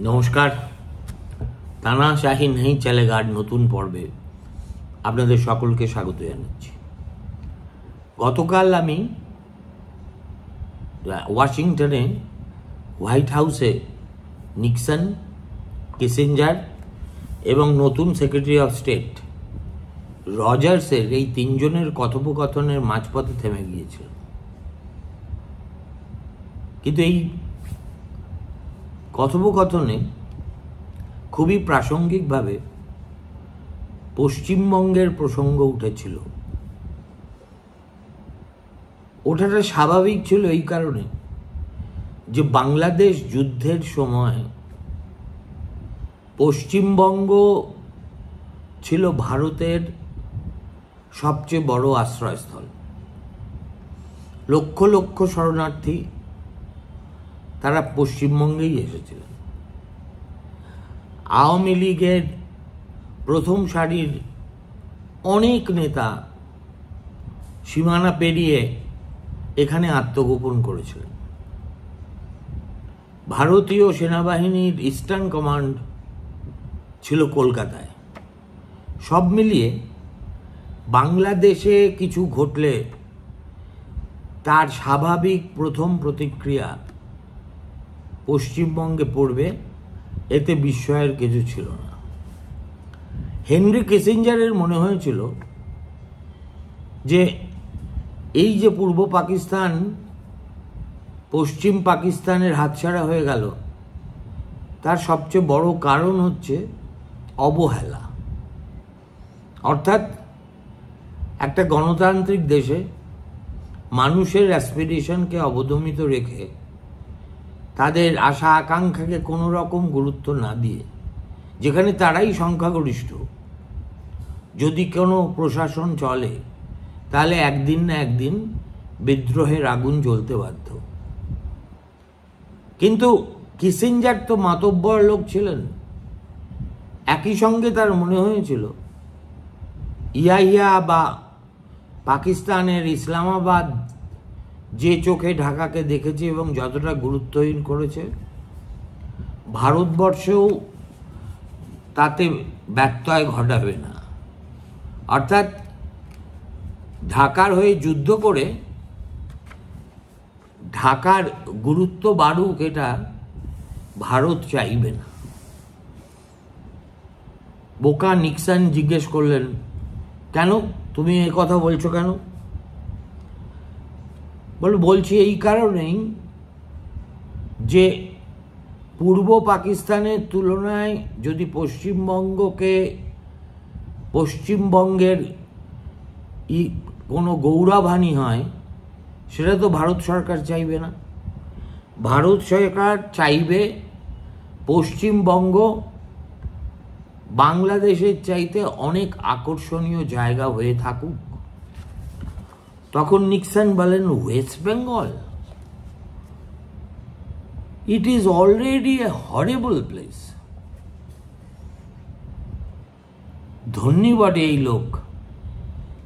নমস্কার। তানাশাহি নেই চলেগা নতুন পর্বে আপনাদের সকলকে স্বাগত জানাচ্ছি। গতকাল আমি ওয়াশিংটনে হোয়াইট হাউসে নিক্সন, কিসিঞ্জার এবং নতুন সেক্রেটারি অফ স্টেট রজার্সের এই তিনজনের কথোপকথনের মাঝপথে থেমে গিয়েছিল। কিন্তু এই কথোপকথনে খুবই প্রাসঙ্গিকভাবে পশ্চিমবঙ্গের প্রসঙ্গ উঠেছিল। ওঠাটা স্বাভাবিক ছিল এই কারণে যে বাংলাদেশ যুদ্ধের সময় পশ্চিমবঙ্গ ছিল ভারতের সবচেয়ে বড় আশ্রয়স্থল। লক্ষ লক্ষ শরণার্থী তারা পশ্চিমবঙ্গেই এসেছিলেন। আওয়ামী লীগের প্রথম সারির অনেক নেতা সীমানা পেরিয়ে এখানে আত্মগোপন করেছিলেন। ভারতীয় সেনাবাহিনীর ইস্টার্ন কমান্ড ছিল কলকাতায়। সব মিলিয়ে বাংলাদেশে কিছু ঘটলে তার স্বাভাবিক প্রথম প্রতিক্রিয়া পশ্চিমবঙ্গে পড়বে, এতে বিস্ময়ের কিছু ছিল না। হেনরি কিসিঞ্জারের মনে হয়েছিল যে এই যে পূর্ব পাকিস্তান পশ্চিম পাকিস্তানের হাতছাড়া হয়ে গেল, তার সবচেয়ে বড় কারণ হচ্ছে অবহেলা। অর্থাৎ একটা গণতান্ত্রিক দেশে মানুষের অ্যাসপিরেশনকে অবদমিত রেখে তাদের আশা আকাঙ্ক্ষাকে কোনো রকম গুরুত্ব না দিয়ে, যেখানে তারাই সংখ্যাগরিষ্ঠ, যদি কোনো প্রশাসন চলে তাহলে একদিন না একদিন বিদ্রোহের আগুন জ্বলতে বাধ্য। কিন্তু কিসিঞ্জার তো মাতব্বর লোক ছিলেন। একই সঙ্গে তার মনে হয়েছিল ইয়াহিয়া বা পাকিস্তানের ইসলামাবাদ যে চোখে ঢাকাকে দেখেছে এবং যতটা গুরুত্বহীন করেছে, ভারতবর্ষেও তাতে ব্যত্যয় ঘটাবে না। অর্থাৎ ঢাকার হয়ে যুদ্ধ করে ঢাকার গুরুত্ব বাড়ুক, এটা ভারত চাইবে না। বোকা নিক্সন জিজ্ঞেস করলেন, কেন তুমি এই কথা বলছো কেন? বলছি এই কারণেই যে পূর্ব পাকিস্তানের তুলনায় যদি পশ্চিমবঙ্গের কোনো গৌরবহানি হয়, সেটা তো ভারত সরকার চাইবে না। ভারত সরকার চাইবে পশ্চিমবঙ্গ বাংলাদেশের চাইতে অনেক আকর্ষণীয় জায়গা হয়ে থাকুক। তখন নিক্সন বলেন, West Bengal, it is already a horrible place. ধন্যী বটে এই লোক,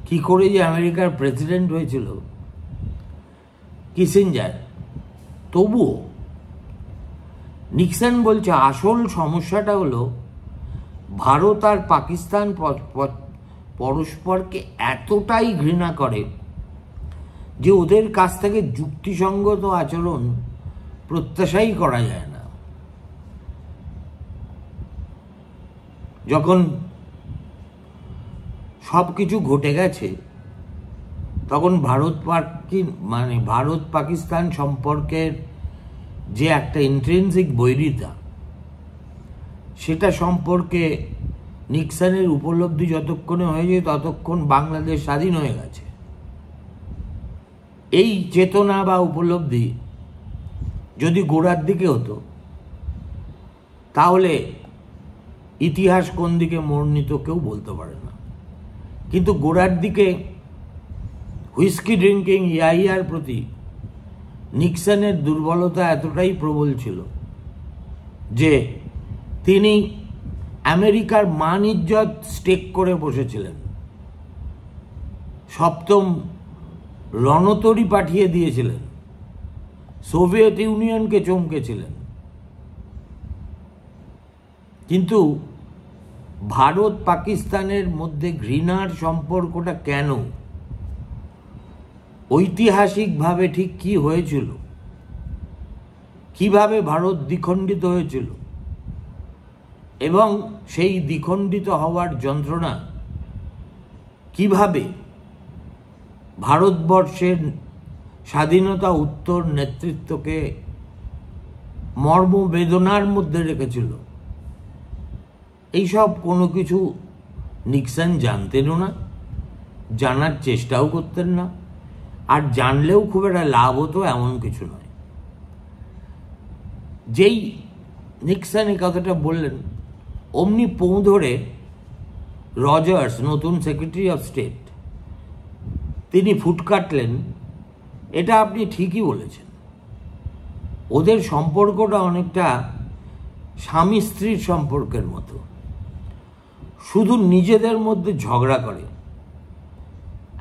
কি করে যে আমেরিকার প্রেসিডেন্ট হয়েছিল কিসিঞ্জার। তবুও নিক্সন বলছে আসল সমস্যাটা হলো ভারত আর পাকিস্তান পরস্পরকে এতটাই ঘৃণা করে যে ওদের কাছ থেকে যুক্তিসঙ্গত আচরণ প্রত্যাশাই করা যায় না। যখন সব কিছু ঘটে গেছে, তখন ভারত পাকিস্তান সম্পর্কের যে একটা ইন্ট্রিনসিক বৈরিতা, সেটা সম্পর্কে নিক্সনের উপলব্ধি যতক্ষণে হয়েছে ততক্ষণ বাংলাদেশ স্বাধীন হয়ে গেছে। এই চেতনা বা উপলব্ধি যদি গোড়ার দিকে হতো, তাহলে ইতিহাস কোন দিকে মোড় নিত কেউ বলতে পারে না। কিন্তু গোড়ার দিকে হুইস্কি ড্রিঙ্কিং ইয়াহিয়ার প্রতি নিক্সনের দুর্বলতা এতটাই প্রবল ছিল যে তিনি আমেরিকার মান ইজ্জত স্টেক করে বসেছিলেন। সপ্তম রণতরী পাঠিয়ে দিয়েছিলেন, সোভিয়েত ইউনিয়নকে চমকেছিলেন। কিন্তু ভারত পাকিস্তানের মধ্যে ঘৃণার সম্পর্কটা কেন, ঐতিহাসিকভাবে ঠিক কি হয়েছিল, কিভাবে ভারত দ্বিখণ্ডিত হয়েছিল এবং সেই দ্বিখণ্ডিত হওয়ার যন্ত্রণা কিভাবে ভারতবর্ষের স্বাধীনতা উত্তর নেতৃত্বকে মর্মবেদনার মধ্যে রেখেছিল, এইসব কোনো কিছু নিক্সন জানতেনও না, জানার চেষ্টাও করতেন না, আর জানলেও খুব একটা লাভ হতো এমন কিছু নয়। যেই নিক্সন এই কথাটা বললেন, অমনি পৌ ধরে রজার্স, নতুন সেক্রেটারি অফ স্টেট, তিনি ফুট কাটলেন, এটা আপনি ঠিকই বলেছেন। ওদের সম্পর্কটা অনেকটা স্বামী স্ত্রীর সম্পর্কের মতো, শুধু নিজেদের মধ্যে ঝগড়া করে,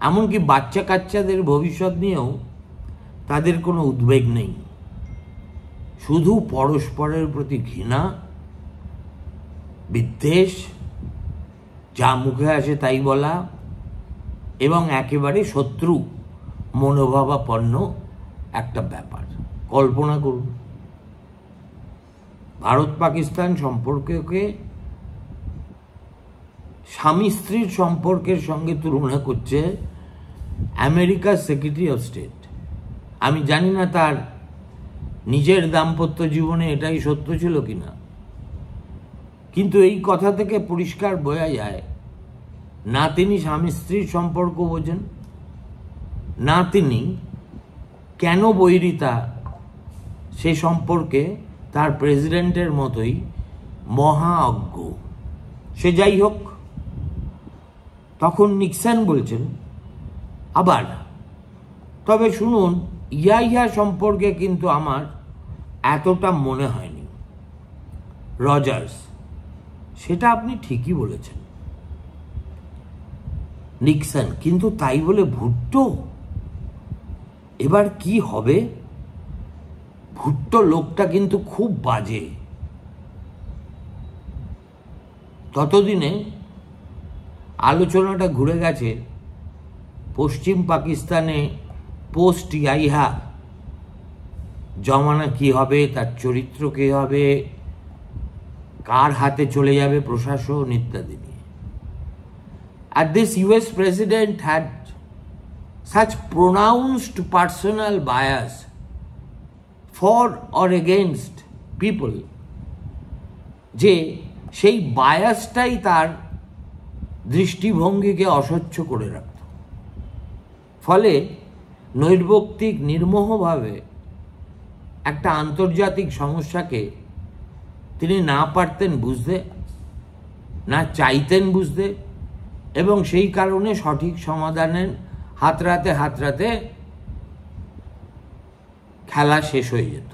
এমনকি বাচ্চা কাচ্চাদের ভবিষ্যৎ নিয়েও তাদের কোনো উদ্বেগ নেই, শুধু পরস্পরের প্রতি ঘৃণা, বিদ্বেষ, যা মুখে আসে তাই বলা, এবং একেবারে শত্রু মনোভাবাপন্ন একটা ব্যাপার। কল্পনা করুন, ভারত পাকিস্তান সম্পর্ককে স্বামী স্ত্রীর সম্পর্কের সঙ্গে তুলনা করছে আমেরিকার সেক্রেটারি অফ স্টেট। আমি জানি না তার নিজের দাম্পত্য জীবনে এটাই সত্য ছিল কিনা, কিন্তু এই কথা থেকে পরিষ্কার বোঝা যায়, না তিনি স্বামী স্ত্রীর সম্পর্ক বোঝেন, না তিনি কেন বৈরিতা সে সম্পর্কে তার প্রেসিডেন্টের মতোই মহা অজ্ঞ। সে যাই হোক, তখন নিক্সন বলছেন আবার, তবে শুনুন, ইয়া সম্পর্কে কিন্তু আমার এতটা মনে হয়নি। রজার্স: সেটা আপনি ঠিকই বলেছেন। নিক্সন: কিন্তু তাই বলে ভুট্টো? এবার কি হবে? ভুট্টো লোকটা কিন্তু খুব বাজে। ততদিনে আলোচনাটা ঘুরে গেছে পশ্চিম পাকিস্তানে পোস্ট ইয়াহিয়া জমানা কি হবে, তার চরিত্র কি হবে, কার হাতে চলে যাবে প্রশাসন ইত্যাদি নিয়ে। আর this US president had such pronounced personal bias for or against people যে সেই বায়াসটাই তার দৃষ্টিভঙ্গিকে অস্বচ্ছ করে রাখত। ফলে নৈর্ব্যক্তিক নির্মোহভাবে একটা আন্তর্জাতিক সমস্যাকে তিনি না পারতেন বুঝতে, না চাইতেন বুঝতে, এবং সেই কারণে সঠিক সমাধানের হাতড়াতে খেলা শেষ হয়ে যেত।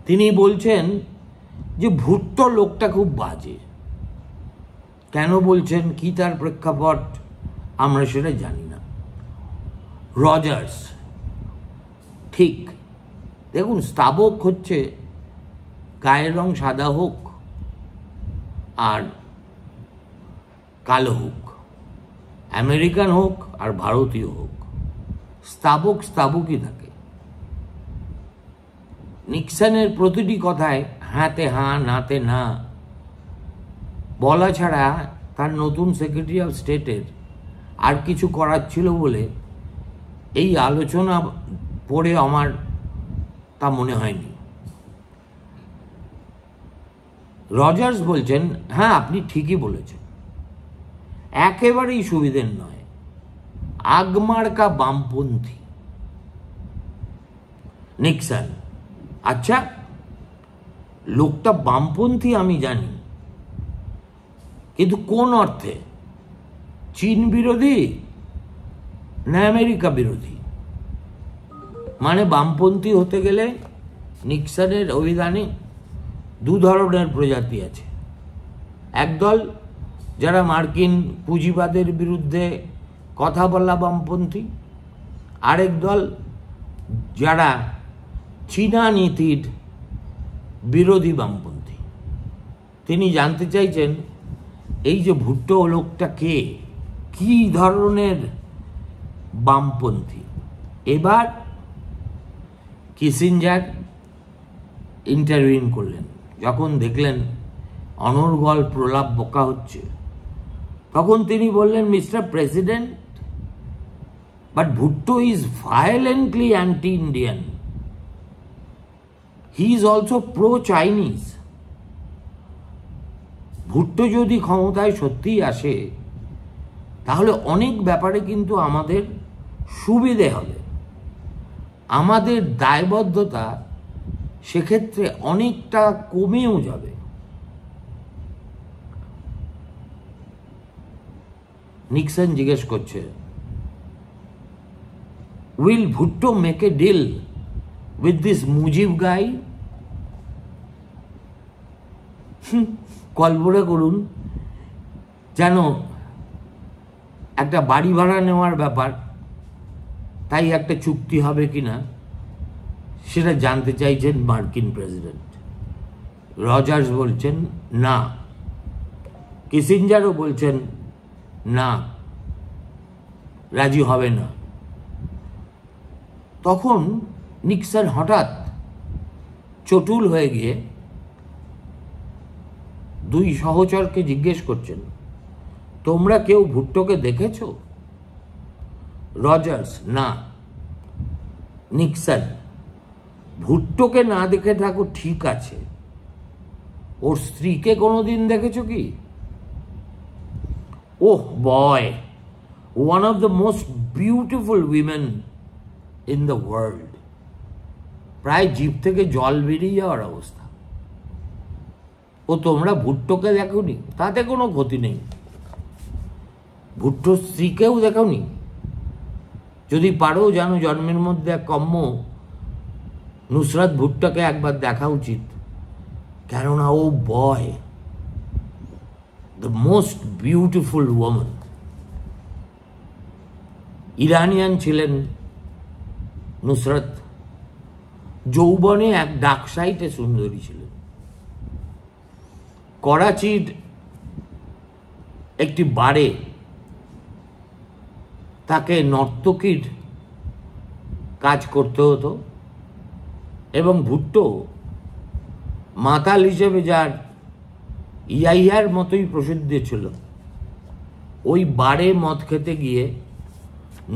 তিনি বলছেন যে ভুট্টো লোকটা খুব বাজে। কেন বলছেন, কি তার প্রেক্ষাপট, আমরা সেটা জানি না। রজার্স: ঠিক। দেখুন, স্তাবক হচ্ছে গায়ের রং সাদা হোক আর কালো হোক, আমেরিকান হোক আর ভারতীয় হোক, স্তাবক স্তাবকই থাকে। নিক্সনের প্রতিটি কথায় হাতে হাঁ নাতে না বলা ছাড়া তার নতুন সেক্রেটারি অফ স্টেটের আর কিছু করার ছিল বলে এই আলোচনা পড়ে আমার তা মনে হয়নি। রজার্স বলছেন, হ্যাঁ আপনি ঠিকই বলেছেন, একেবারেই সুবিধের নয়, আগমার্কা বামপন্থী। নিক্সন: আচ্ছা, লোকটা বামপন্থী আমি জানি, কিন্তু কোন অর্থে? চীন বিরোধী না আমেরিকা বিরোধী? মানে বামপন্থী হতে গেলে নিক্সনের অভিধানে দু ধরনের প্রজাতি আছে। একদল যারা মার্কিন পুঁজিবাদের বিরুদ্ধে কথা বলা বামপন্থী, আরেক দল যারা চীনা নীতির বিরোধী বামপন্থী। তিনি জানতে চাইছেন এই যে ভুট্টো লোকটা কে, কি ধরনের বামপন্থী। এবার কিসিঞ্জার ইন্টারভিউ করলেন। যখন দেখলেন অনর্গল প্রলাপ বকা হচ্ছে, তখন তিনি বললেন, mister president, but Bhutto is violently anti Indian, he is also pro Chinese. Bhutto যদি ক্ষমতায় সত্যিই আসে তাহলে অনেক ব্যাপারে কিন্তু আমাদের সুবিধে হবে, আমাদের দায়বদ্ধতা সেক্ষেত্রে অনেকটা কমেও যাবে। নিক্সন জিজ্ঞেস করছে, will Bhutto make a deal with this Mujib guy? কল্পনা করুন, যেন একটা বাড়ি ভাড়া নেওয়ার ব্যাপার, তাই একটা চুক্তি হবে কিনা সেটা জানতে চাইছেন মার্কিন প্রেসিডেন্ট। রজার্স বলছেন না, কিসিঞ্জারও বলছেন না, রাজি হবে না। তখন নিক্সন হঠাৎ চটুল হয়ে গিয়ে দুই সহচরকে জিজ্ঞেস করছেন, তোমরা কেউ ভুট্টোকে দেখেছো? রজার্স না। নিক্সন, ভুট্টোকে না দেখে থাকো ঠিক আছে, ওর স্ত্রীকে কোনোদিন দেখেছো কি? Oh boy, one of the most beautiful women in the world. প্রায় জিভ থেকে জল বেরিয়ে যাওয়ার অবস্থা। ও তোমরা ভুট্টোকে দেখোনি, তাতে কোনো ক্ষতি নেই। ভুট্টোর স্ত্রীকেও দেখোনি? যদি পারো জানো, জন্মের মধ্যে এক কম্য নুসরাত ভুট্টোকে একবার দেখা উচিত, কেননা oh boy the most beautiful women. Iranian ছিলেন নুসরাত, যৌবনে এক ডাকসাইটে সুন্দরী ছিলেন। করাচির একটি বারে তাকে নর্তকীর কাজ করতে হতো, এবং ভুট্টো মাতাল হিসেবে যার ইয়াইয়ার মতোই প্রসিদ্ধি ছিল, ওই বারে মদ খেতে গিয়ে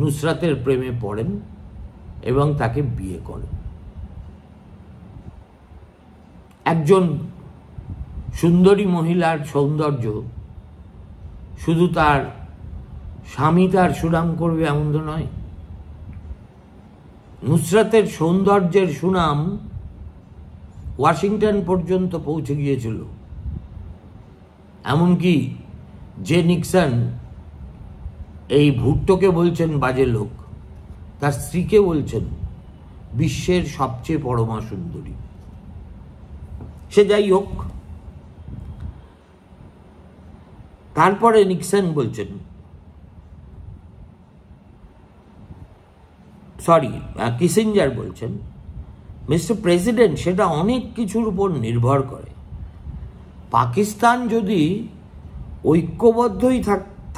নুসরাতের প্রেমে পড়েন এবং তাকে বিয়ে করেন। একজন সুন্দরী মহিলার সৌন্দর্য শুধু তার স্বামী তার সুনাম করবে এমন তো নয়। নুসরাতের সৌন্দর্যের সুনাম ওয়াশিংটন পর্যন্ত পৌঁছে গিয়েছিল, এমনকি যে নিক্সন এই ভুট্টোকে বলছেন বাজে লোক, তার স্ত্রীকে বলছেন বিশ্বের সবচেয়ে পরমা সুন্দরী। সে যাই হোক, তারপরে নিক্সন বলছেন, কিসিঞ্জার বলছেন, মিস্টার প্রেসিডেন্ট, সেটা অনেক কিছুর উপর নির্ভর করে। পাকিস্তান যদি ঐক্যবদ্ধই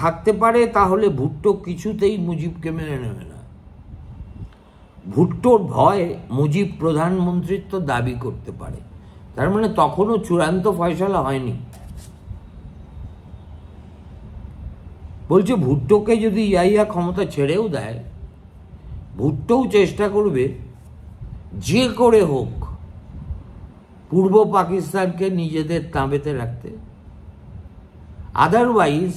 থাকতে পারে তাহলে ভুট্টো কিছুতেই মুজিবকে মেনে নেবে না। ভুট্টোর ভয় মুজিব প্রধানমন্ত্রিত্ব দাবি করতে পারে, তার মানে তখনও চূড়ান্ত ফয়সালা হয়নি। বলছে ভুট্টোকে যদি ইয়াইয়া ক্ষমতা ছেড়েও দেয়, ভুট্টোও চেষ্টা করবে যে করে হোক পূর্ব পাকিস্তানকে নিজেদের তাঁবেতে রাখতে। আদারওয়াইজ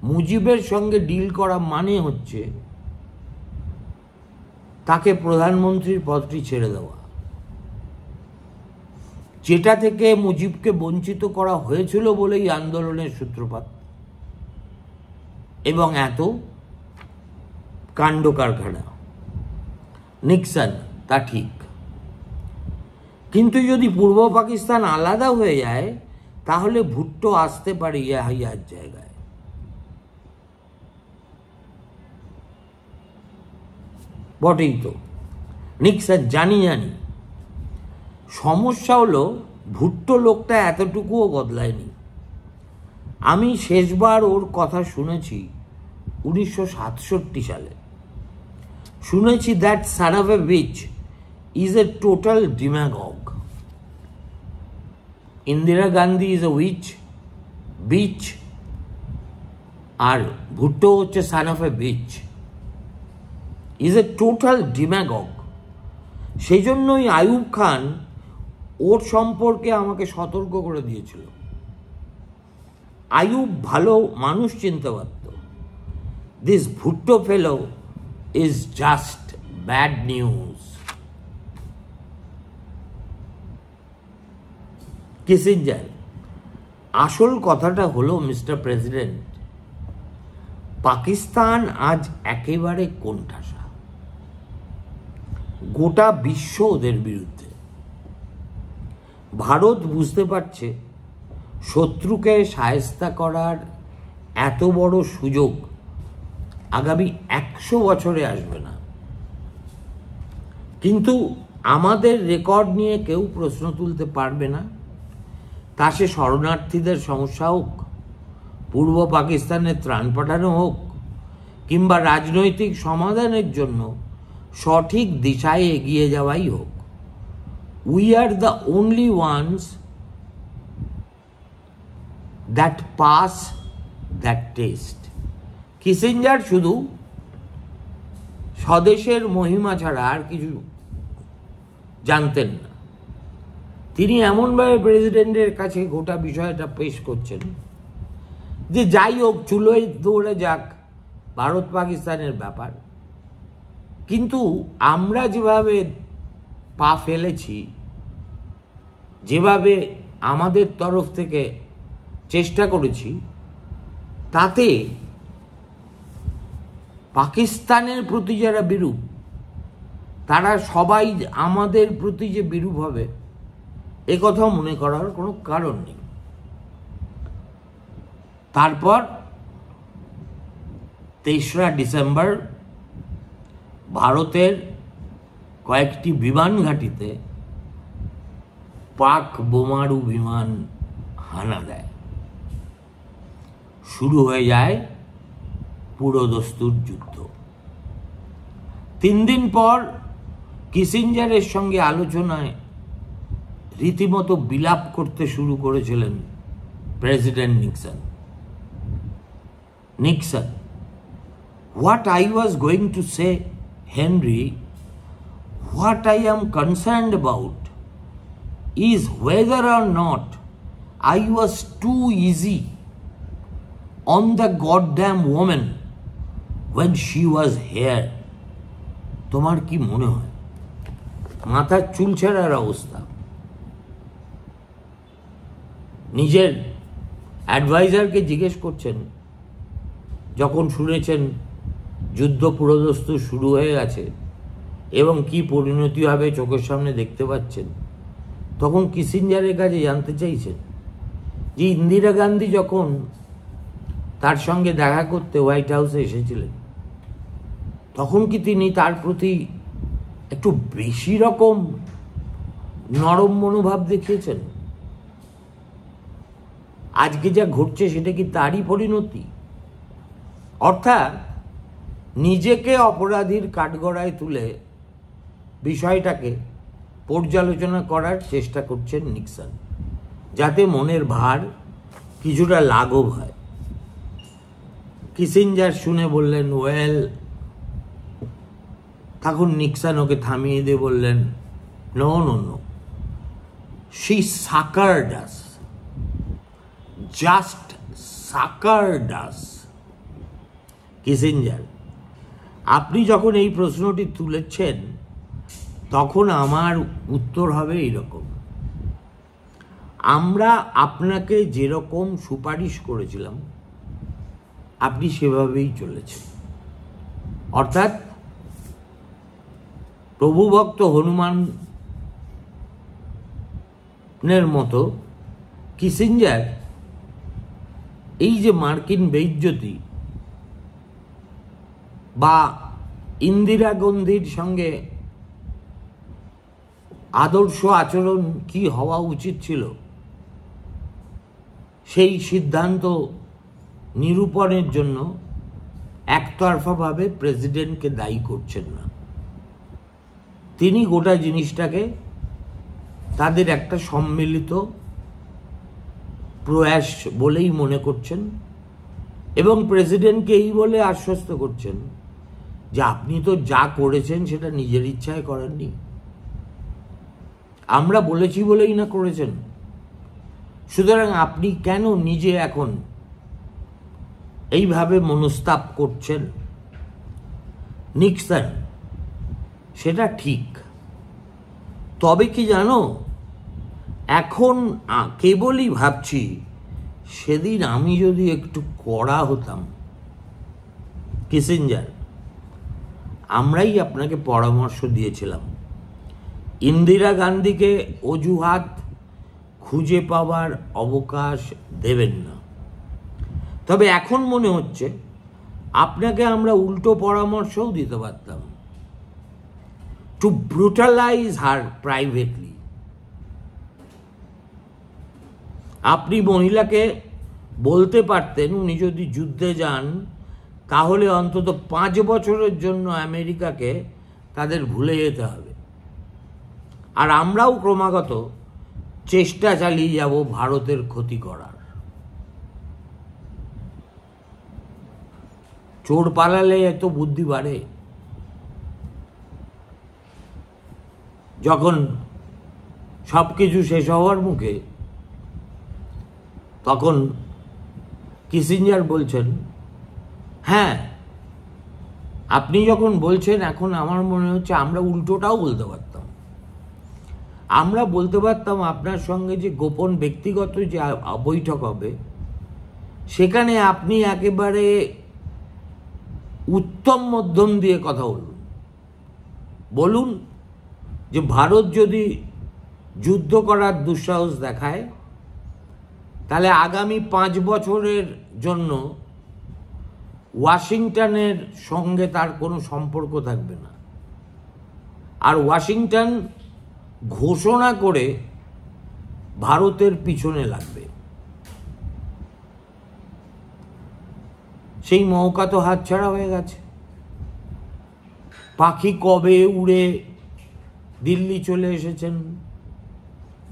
মুজিবের সঙ্গে ডিল করা মানে হচ্ছে তাকে প্রধানমন্ত্রীর পদটি ছেড়ে দেওয়া, যেটা থেকে মুজিবকে বঞ্চিত করা হয়েছিল বলেই আন্দোলনের সূত্রপাত এবং এত কাণ্ড কারখানা। নিক্সন, তা ঠিক, কিন্তু যদি পূর্ব পাকিস্তান আলাদা হয়ে যায় তাহলে ভুট্টো আসতে পারে ইয়াহিয়ার জায়গায়। বটেই তো। নিক্সন, জানি, সমস্যা হলো ভুট্টো লোকটা এতটুকুও বদলায়নি। আমি শেষবার ওর কথা শুনেছি 1967 সালে। শুনেছি that son of a bitch is a total demagogue. Indira Gandhi is a bitch, আর ভুট্টো হচ্ছে son of a bitch, is a total demagogue. সেই জন্যই আইয়ুব খান ওর সম্পর্কে আমাকে সতর্ক করে দিয়েছিল। আইয়ুব ভালো মানুষ চিনতে পারত। This Bhutto fellow is just bad news. Kissinger, আসল কথাটা হলো মিস্টার প্রেসিডেন্ট, পাকিস্তান আজ একেবারে কোণঠাসা। গোটা বিশ্ব ওদের বিরুদ্ধে। ভারত বুঝতে পারছে শত্রুকে শায়েস্তা করার এত বড় সুযোগ আগামী 100 বছরে আসবে না। কিন্তু আমাদের রেকর্ড নিয়ে কেউ প্রশ্ন তুলতে পারবে না। তা সে শরণার্থীদের সমস্যা হোক, পূর্ব পাকিস্তানে ত্রাণ পাঠানো হোক, কিংবা রাজনৈতিক সমাধানের জন্য সঠিক দিশায় এগিয়ে যাওয়াই হোক। We are the only ones that pass that test. Kissinger শুধু স্বদেশের মহিমা ছাড়া আর কিছু জানতেন না। তিনি এমনভাবে প্রেসিডেন্টের কাছে গোটা বিষয়টা পেশ করছেন যে যাই হোক, চুলোয় দৌড়ে যাক, ভারত পাকিস্তানের ব্যাপার। কিন্তু আমরা যেভাবে পা ফেলেছি, যেভাবে আমাদের তরফ থেকে চেষ্টা করেছি, তাতে পাকিস্তানের প্রতি যারা বিরূপ, তারা সবাই আমাদের প্রতি যে বিরূপ হবে এ কথা মনে করার কোনো কারণ নেই। তারপর 23 ডিসেম্বর ভারতের কয়েকটি বিমান ঘাঁটিতে পাক বোমারু বিমান হানা দেয়। শুরু হয়ে যায় পুরোদস্তুর যুদ্ধ। 3 দিন পর কিসিঞ্জারের সঙ্গে আলোচনায় রীতিমতো বিলাপ করতে শুরু করেছিলেন president Nixon. What I was going to say, Henry, what I am concerned about is whether or not I was too easy on the goddamn woman when she was here. তোমার কি মনে হয়? মাথার চুল ছেঁড়ার অবস্থা। নিজের অ্যাডভাইজারকে জিজ্ঞেস করছেন, যখন শুনেছেন যুদ্ধ পুরোদস্ত শুরু হয়ে গেছে এবং কি পরিণতি হবে চোখের সামনে দেখতে পাচ্ছেন, তখন কিসিঞ্জারের কাছে জানতে চাইছেন যে ইন্দিরা গান্ধী যখন তার সঙ্গে দেখা করতে হোয়াইট হাউসে এসেছিলেন, তখন কি তিনি তার প্রতি একটু বেশি রকম নরম মনোভাব দেখিয়েছেন? আজকে যা ঘটছে সেটা কি তারই পরিণতি? অর্থাৎ নিজেকে অপরাধীর কাঠগড়ায় তুলে বিষয়টাকে পর্যালোচনা করার চেষ্টা করছেন নিক্সন, যাতে মনের ভার কিছুটা লাঘব হয়। কিসিঞ্জার শুনে বললেন, ওয়েল। তখন নিক্সন ওকে থামিয়ে দিয়ে বললেন, no no no, she suckered us, just suckered us. Kissinger, আপনি যখন এই প্রশ্নটি তুলেছেন তখন আমার উত্তর হবে এইরকম, আমরা আপনাকে যেরকম সুপারিশ করেছিলাম আপনি সেভাবেই চলেছেন। অর্থাৎ প্রভুভক্ত হনুমানের মতো কিসিঞ্জার এই যে মার্কিন বেইজ্জতি বা ইন্দিরা গান্ধীর সঙ্গে আদর্শ আচরণ কি হওয়া উচিত ছিল সেই সিদ্ধান্ত নিরূপণের জন্য একতরফাভাবে প্রেসিডেন্টকে দায়ী করছেন না। তিনি গোটা জিনিসটাকে তাদের একটা সম্মিলিত প্রয়াস বলেই মনে করছেন এবং প্রেসিডেন্টকে এই বলে আশ্বস্ত করছেন যে আপনি তো যা করেছেন সেটা নিজের ইচ্ছায় করেননি, আমরা বলেছি বলেই না করেছেন। সুতরাং আপনি কেন নিজে এখন এইভাবে মনস্তাপ করছেন? নিক্সন সেটা ঠিক, তবে কি জানো, এখন কেবলই ভাবছি সেদিন আমি যদি একটু কড়া হতাম, কিসিঞ্জার, আমরাই আপনাকে পরামর্শ দিয়েছিলাম ইন্দিরা গান্ধীকে অজুহাত খুঁজে পাওয়ার অবকাশ দেবেন না। তবে এখন মনে হচ্ছে আপনাকে আমরা উল্টো পরামর্শও দিতে পারতাম, টু ব্রুটালাইজ হার প্রাইভেটলি। আপনি মহিলাকে বলতে পারতেন উনি যদি যুদ্ধে যান তাহলে অন্তত 5 বছরের জন্য আমেরিকাকে তাদের ভুলে যেতে হবে, আর আমরাও ক্রমাগত চেষ্টা চালিয়ে যাব ভারতের ক্ষতি করার। চোর পালালে এত বুদ্ধি বাড়ে। যখন সবকিছু শেষ হওয়ার মুখে তখন কিসিঞ্জার বলছেন, হ্যাঁ আপনি যখন বলছেন এখন আমার মনে হচ্ছে আমরা উল্টোটাও বলতে পারতাম। আমরা বলতে পারতাম আপনার সঙ্গে যে গোপন ব্যক্তিগত যে বৈঠক হবে সেখানে আপনি একেবারে উত্তম মধ্যম দিয়ে কথা বলুন যে ভারত যদি যুদ্ধ করার দুঃসাহস দেখায় তাহলে আগামী 5 বছরের জন্য ওয়াশিংটনের সঙ্গে তার কোনো সম্পর্ক থাকবে না, আর ওয়াশিংটন ঘোষণা করে ভারতের পিছনে লাগবে। সেই মৌকা তো হাতছাড়া হয়ে গেছে। পাখি কবে উড়ে দিল্লি চলে এসেছেন,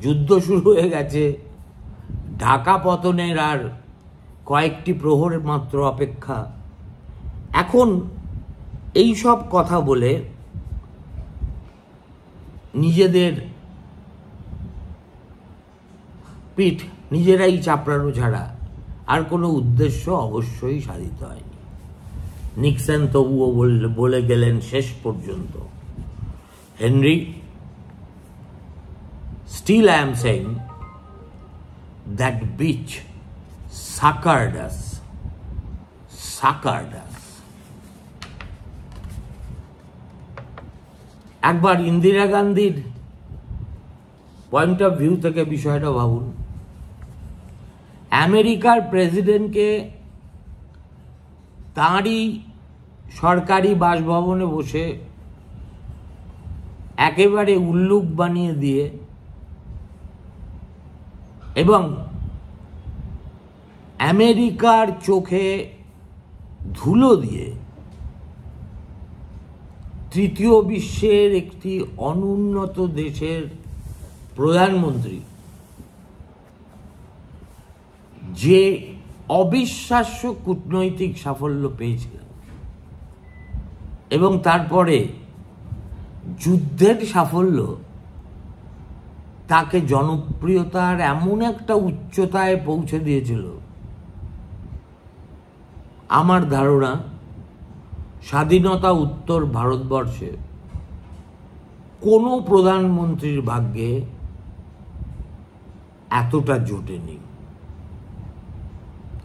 যুদ্ধ শুরু হয়ে গেছে, ঢাকা পতনের আর কয়েকটি প্রহর মাত্র অপেক্ষা। এখন এই সব কথা বলে নিজেদের পিঠ নিজেরাই চাপড়ানো ছাড়া আর কোনো উদ্দেশ্য অবশ্যই সাধিত হয়নি। নিক্সন তবুও বলে গেলেন শেষ পর্যন্ত, Henry, still I am saying that bitch suckered us. একবার ইন্দিরা গান্ধীর পয়েন্ট অফ ভিউ থেকে বিষয়টা ভাবুন। আমেরিকার প্রেসিডেন্টকে তাঁরই সরকারি বাসভবনে বসে একেবারে উল্লুক বানিয়ে দিয়ে এবং আমেরিকার চোখে ধুলো দিয়ে তৃতীয় বিশ্বের একটি অনুন্নত দেশের প্রধানমন্ত্রী যে অবিশ্বাস্য কূটনৈতিক সাফল্য পেয়েছিলেন এবং তারপরে যুদ্ধের সাফল্য তাকে জনপ্রিয়তার এমন একটা উচ্চতায় পৌঁছে দিয়েছিল, আমার ধারণা স্বাধীনতা উত্তর ভারতবর্ষে কোনো প্রধানমন্ত্রীর ভাগ্যে এতটা জোটেনি,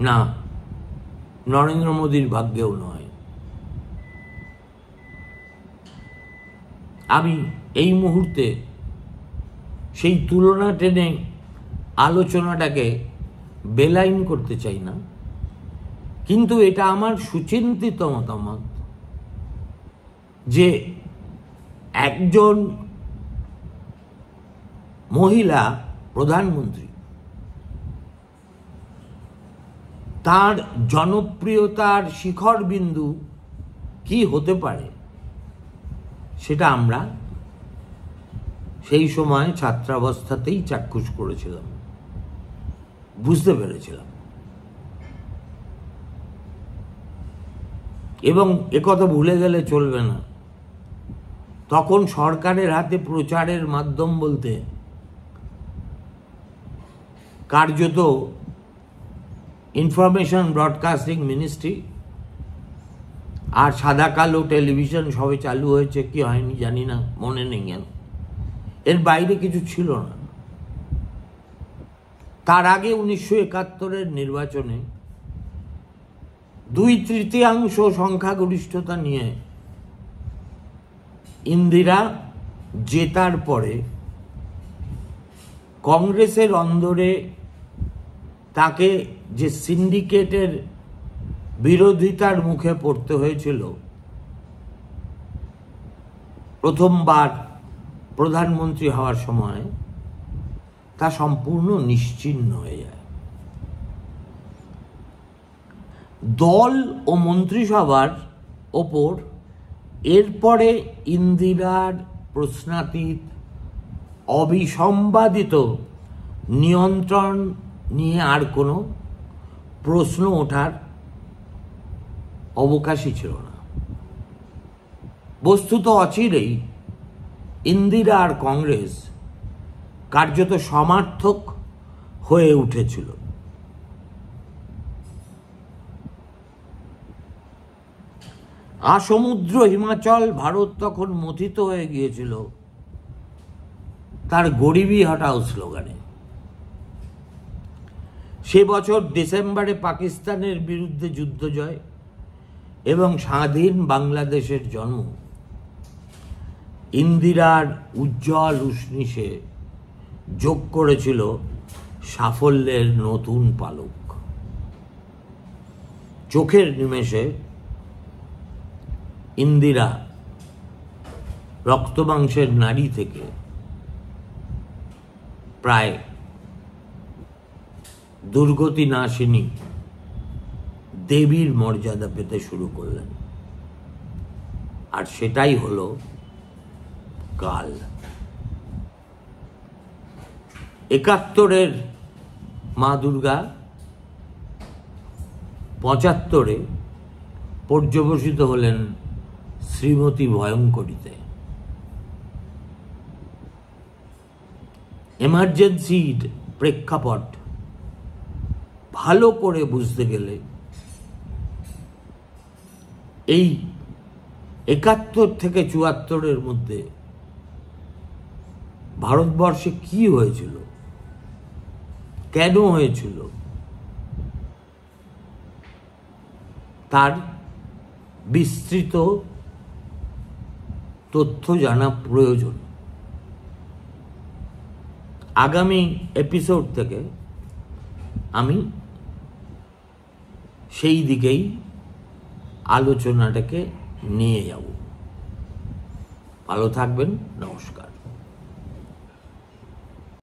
না নরেন্দ্র মোদীর ভাগ্যেও নয়। আমি এই মুহূর্তে সেই তুলনা টেনে আলোচনাটাকে বেলাইন করতে চাই না, কিন্তু এটা আমার সুচিন্তিত মতামত যে একজন মহিলা প্রধানমন্ত্রী, তার জনপ্রিয়তার শিখর বিন্দু কি হতে পারে সেটা আমরা সেই সময় ছাত্রাবস্থাতেই চাক্ষুষ করেছিলাম, বুঝতে পেরেছিলাম। এবং একথা ভুলে গেলে চলবে না, তখন সরকারের হাতে প্রচারের মাধ্যম বলতে কার্যত ইনফরমেশন ব্রডকাস্টিং মিনিস্ট্রি আর সাদা কালো টেলিভিশন সবে চালু হয়েছে, কি হয়নি জানি না, মনে নেই, এর বাইরে কিছু ছিল না। তার আগে 1971-এর নির্বাচনে 2/3 সংখ্যাগরিষ্ঠতা নিয়ে ইন্দিরা জেতার পরে কংগ্রেসের অন্দরে তাকে যে সিন্ডিকেটের বিরোধিতার মুখে পড়তে হয়েছিল, প্রথমবার প্রধানমন্ত্রী হওয়ার সময়, তা সম্পূর্ণ নিশ্চিহ্ন হয়ে যায়। দল ও মন্ত্রিসভার ওপর এরপরে ইন্দিরার প্রশ্নাতীত অবিসম্বাদিত নিয়ন্ত্রণ নিয়ে আর কোনো প্রশ্ন ওঠার অবকাশই ছিল না। বস্তুত অচিরেই ইন্দিরা আর কংগ্রেস কার্যত সমার্থক হয়ে উঠেছিল। আসমুদ্র হিমাচল ভারত তখন মথিত হয়ে গিয়েছিল তার গরিবি হটাও স্লোগানে। সে বছর ডিসেম্বরে পাকিস্তানের বিরুদ্ধে যুদ্ধ জয় এবং স্বাধীন বাংলাদেশের জন্ম ইন্দিরার উজ্জ্বল উষ্ণিসে যোগ করেছিল সাফল্যের নতুন পালক। চোখের নিমেষে ইন্দিরা রক্তমাংসের নারী থেকে প্রায় দুর্গতি নাশিনী দেবীর মর্যাদা পেতে শুরু করলেন, আর সেটাই হলো কাল। 71-এর মা দুর্গা 75-এ পর্যবসিত হলেন শ্রীমতী ভয়ঙ্করীতে। এমার্জেন্সির প্রেক্ষাপট ভালো করে বুঝতে গেলে এই 71 থেকে 74-এর মধ্যে ভারতবর্ষে কি হয়েছিল, কেন হয়েছিল, তার বিস্তৃত তথ্য জানা প্রয়োজন। আগামী এপিসোড থেকে আমি সেই দিকেই আলোচনাটাকে নিয়ে যাব। ভালো থাকবেন, নমস্কার।